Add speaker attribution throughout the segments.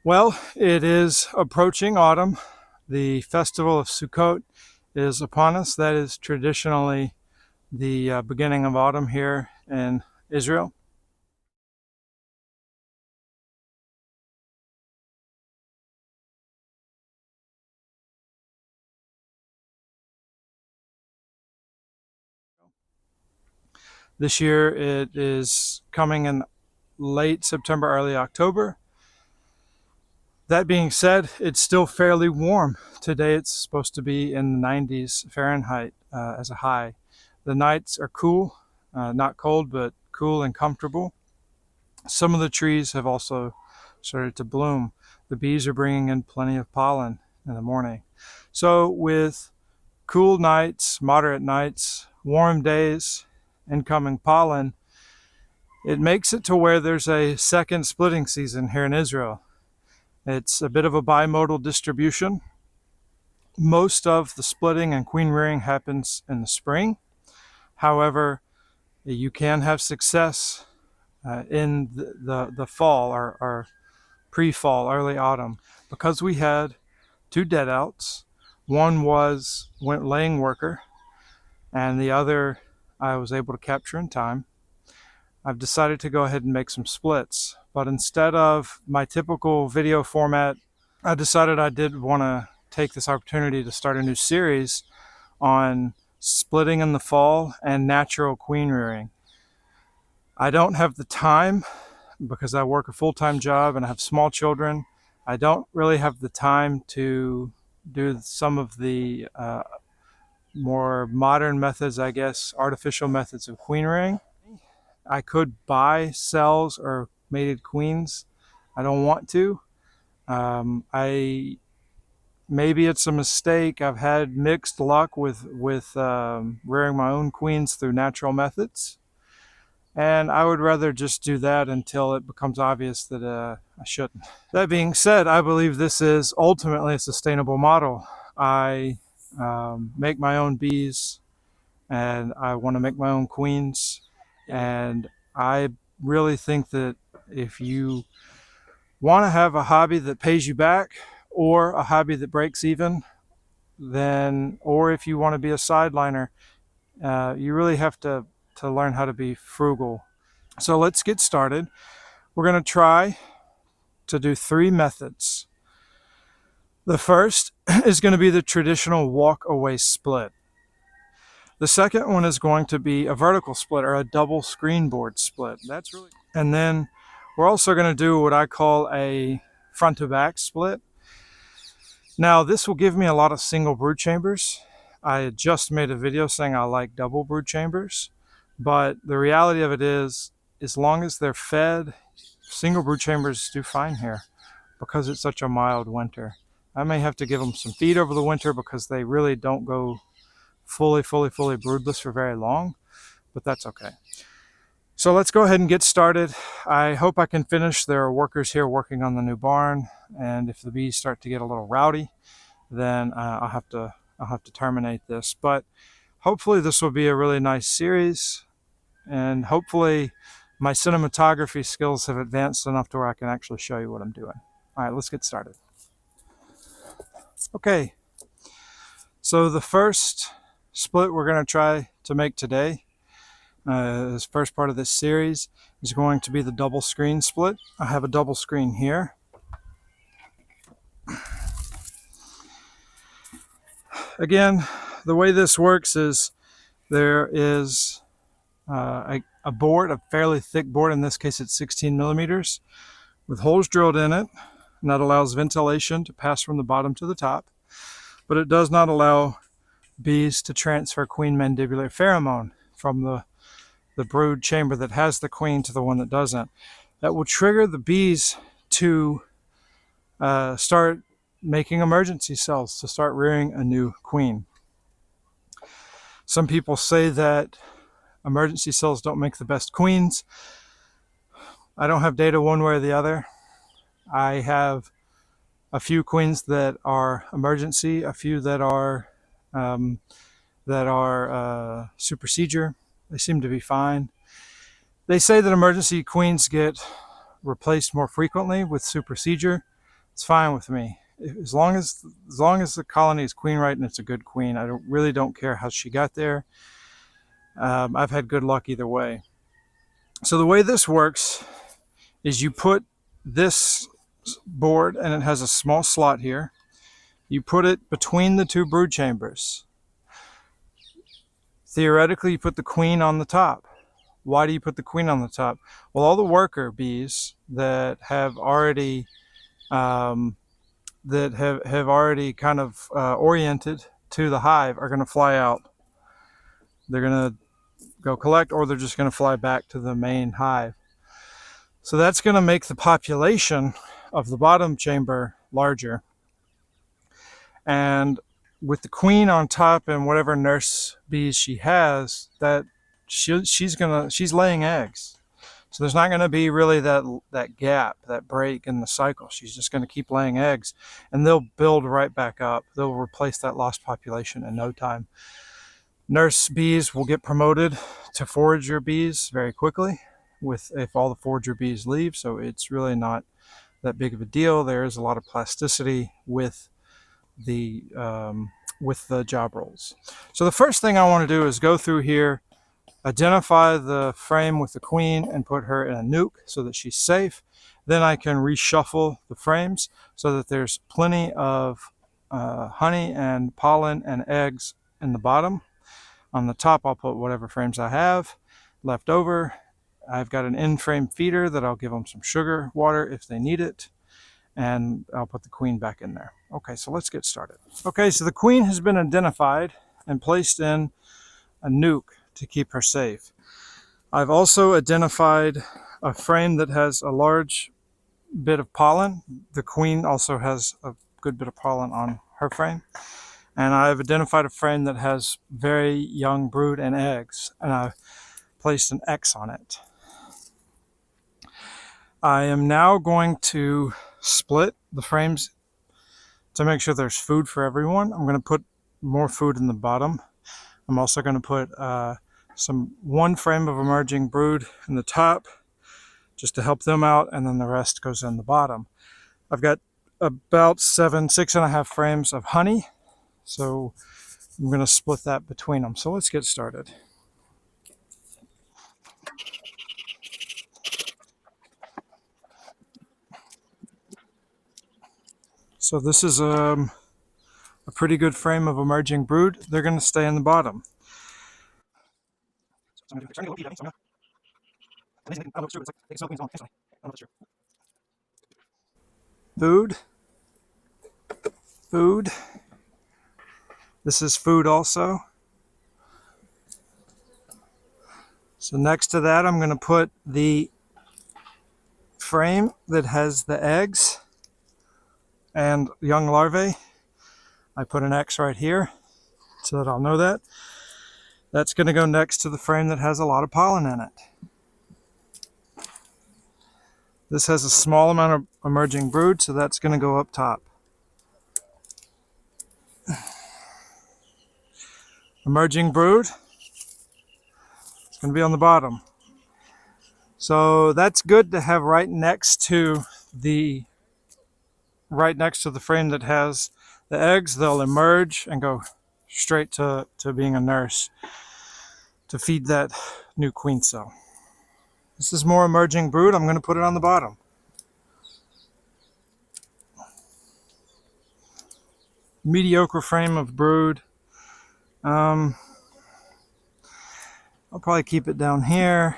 Speaker 1: Well, it is approaching autumn. The festival of Sukkot is upon us. That is traditionally the beginning of autumn here in Israel. This year it is coming in late September, early October. That being said, it's still fairly warm. Today it's supposed to be in the 90s Fahrenheit as a high. The nights are cool, not cold, but cool and comfortable. Some of the trees have also started to bloom. The bees are bringing in plenty of pollen in the morning. So with cool nights, moderate nights, warm days, incoming pollen, it makes it to where there's a second splitting season here in Israel. It's a bit of a bimodal distribution. Most of the splitting and queen rearing happens in the spring. However, you can have success in the fall or pre-fall, early autumn, because we had two dead outs. One went laying worker, and the other I was able to capture in time. I've decided to go ahead and make some splits, but instead of my typical video format, I decided I did want to take this opportunity to start a new series on splitting in the fall and natural queen rearing. I don't have the time because I work a full-time job and I have small children. I don't really have the time to do some of the more modern methods, I guess, artificial methods of queen rearing. I could buy cells or mated queens. I don't want to. Maybe it's a mistake. I've had mixed luck with rearing my own queens through natural methods. And I would rather just do that until it becomes obvious that I shouldn't. That being said, I believe this is ultimately a sustainable model. I make my own bees and I want to make my own queens. And I really think that if you want to have a hobby that pays you back or a hobby that breaks even, then, or if you want to be a sideliner, you really have to learn how to be frugal. So let's get started. We're going to try to do three methods. The first is going to be the traditional walk away split. The second one is going to be a vertical split or a double screen board split. And then we're also going to do what I call a front to back split. Now this will give me a lot of single brood chambers. I just made a video saying I like double brood chambers, but the reality of it is, as long as they're fed, single brood chambers do fine here because it's such a mild winter. I may have to give them some feed over the winter because they really don't go fully broodless for very long, but that's okay. So let's go ahead and get started. I hope I can finish. There are workers here working on the new barn, and if the bees start to get a little rowdy, then I'll have to terminate this. But hopefully this will be a really nice series, and hopefully my cinematography skills have advanced enough to where I can actually show you what I'm doing. All right, let's get started. Okay, so the first split we're going to try to make today, this first part of this series, is going to be the double screen split. I have a double screen here. Again, the way this works is there is a board, a fairly thick board, in this case it's 16 millimeters, with holes drilled in it, and that allows ventilation to pass from the bottom to the top, but it does not allow bees to transfer queen mandibular pheromone from the brood chamber that has the queen to the one that doesn't. That will trigger the bees to start making emergency cells to start rearing a new queen. Some people say that emergency cells don't make the best queens. I don't have data one way or the other. I have a few queens that are emergency, a few that are supersedure. They seem to be fine. They say that emergency queens get replaced more frequently with supersedure. it's fine with me. As long as the colony is queen right and it's a good queen, I really don't care how she got there. I've had good luck either way. So the way this works is you put this board, and it has a small slot here. You put it between the two brood chambers. Theoretically, you put the queen on the top. Why do you put the queen on the top? Well, all the worker bees that have already kind of oriented to the hive are going to fly out. They're going to go collect, or they're just going to fly back to the main hive. So that's going to make the population of the bottom chamber larger. And with the queen on top and whatever nurse bees she has, that she's laying eggs. So there's not going to be really that gap, that break in the cycle. She's just going to keep laying eggs, and they'll build right back up. They'll replace that lost population in no time. Nurse bees will get promoted to forager bees very quickly if all the forager bees leave, so it's really not that big of a deal. There is a lot of plasticity with the job roles. So the first thing I want to do is go through here, identify the frame with the queen, and put her in a nuke so that she's safe. Then I can reshuffle the frames so that there's plenty of honey and pollen and eggs in the bottom. On the top, I'll put whatever frames I have left over. I've got an in-frame feeder that I'll give them some sugar water if they need it, and I'll put the queen back in there. Okay, so let's get started. Okay, so the queen has been identified and placed in a nuke to keep her safe. I've also identified a frame that has a large bit of pollen. The queen also has a good bit of pollen on her frame. And I've identified a frame that has very young brood and eggs, and I've placed an X on it. I am now going to split the frames to make sure there's food for everyone. I'm going to put more food in the bottom. I'm also going to put one frame of emerging brood in the top just to help them out, and then the rest goes in the bottom. I've got about 6.5 frames of honey, so I'm going to split that between them. So let's get started. So this is a pretty good frame of emerging brood. They're going to stay in the bottom. Food. Food. This is food also. So next to that, I'm going to put the frame that has the eggs and young larvae. I put an X right here so that I'll know that. That's going to go next to the frame that has a lot of pollen in it. This has a small amount of emerging brood, so that's going to go up top. Emerging brood, it's going to be on the bottom. So that's good to have right next to the frame that has the eggs. They'll emerge and go straight to being a nurse to feed that new queen cell. This is more emerging brood. I'm going to put it on the bottom. Mediocre frame of brood. I'll probably keep it down here.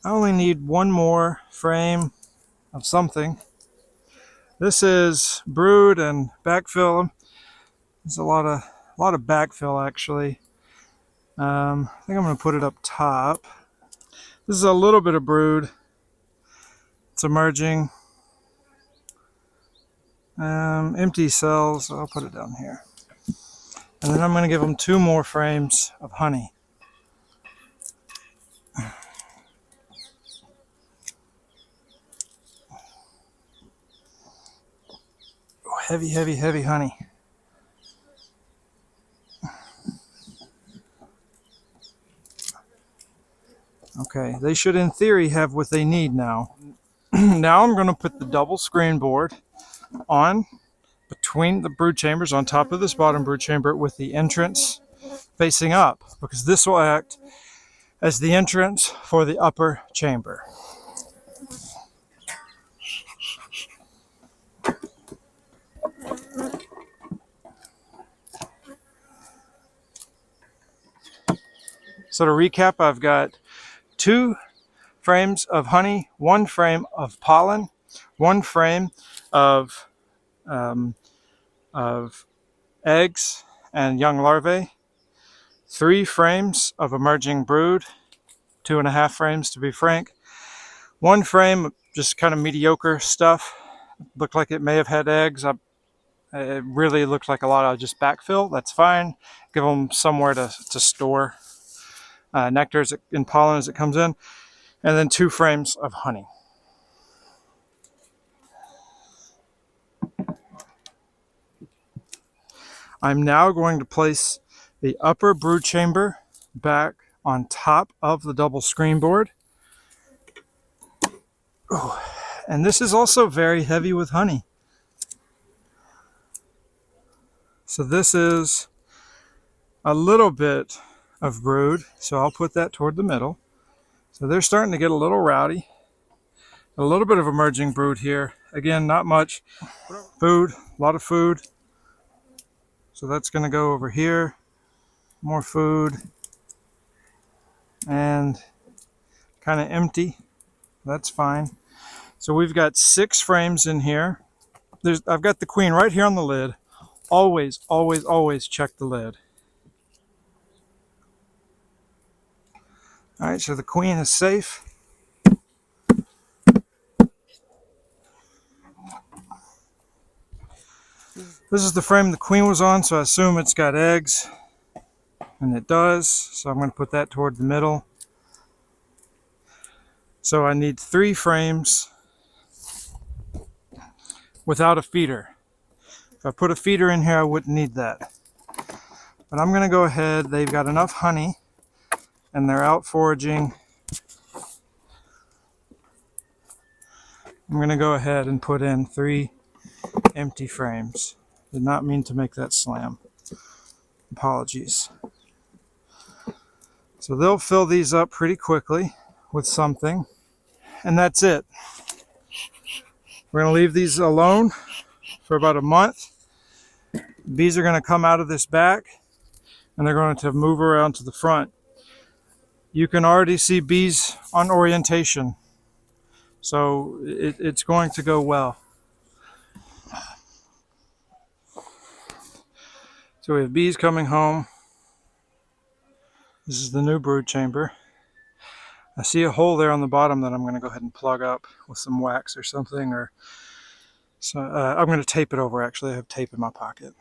Speaker 1: I only need one more frame of something. This is brood and backfill. There's a lot of backfill actually. I think I'm going to put it up top. This is a little bit of brood. It's emerging. Empty cells. I'll put it down here. And then I'm going to give them 2 more frames of honey. Oh, heavy, heavy, heavy honey. Okay, they should in theory have what they need now. Now I'm going to put the double screen board on between the brood chambers on top of this bottom brood chamber with the entrance facing up, because this will act as the entrance for the upper chamber. So to recap, I've got 2 frames of honey, 1 frame of pollen, 1 frame of eggs and young larvae, 3 frames of emerging brood, 2.5 frames to be frank, 1 frame of just kind of mediocre stuff. Looked like it may have had eggs. It really looked like a lot of just backfill. That's fine. Give them somewhere to store nectar and pollen as it comes in. And then 2 frames of honey. I'm now going to place the upper brood chamber back on top of the double screen board. Ooh, and this is also very heavy with honey. So this is a little bit of brood, so I'll put that toward the middle. So they're starting to get a little rowdy. A little bit of emerging brood here. Again, not much. Food, a lot of food. So that's going to go over here. More food. And kind of empty. That's fine. So we've got 6 frames in here. I've got the queen right here on the lid. Always, always, always check the lid. All right, so the queen is safe. This is the frame the queen was on, so I assume it's got eggs. And it does, so I'm going to put that toward the middle. So I need 3 frames without a feeder. If I put a feeder in here, I wouldn't need that. But I'm going to go ahead. They've got enough honey, and they're out foraging. I'm going to go ahead and put in 3 empty frames. Did not mean to make that slam. Apologies. So they'll fill these up pretty quickly with something, and that's it. We're going to leave these alone for about a month. Bees are going to come out of this back, and they're going to move around to the front. You can already see bees on orientation, so it's going to go well. So we have bees coming home. This is the new brood chamber. I see a hole there on the bottom that I'm going to go ahead and plug up with some wax or something. So I'm going to tape it over, actually. I have tape in my pocket.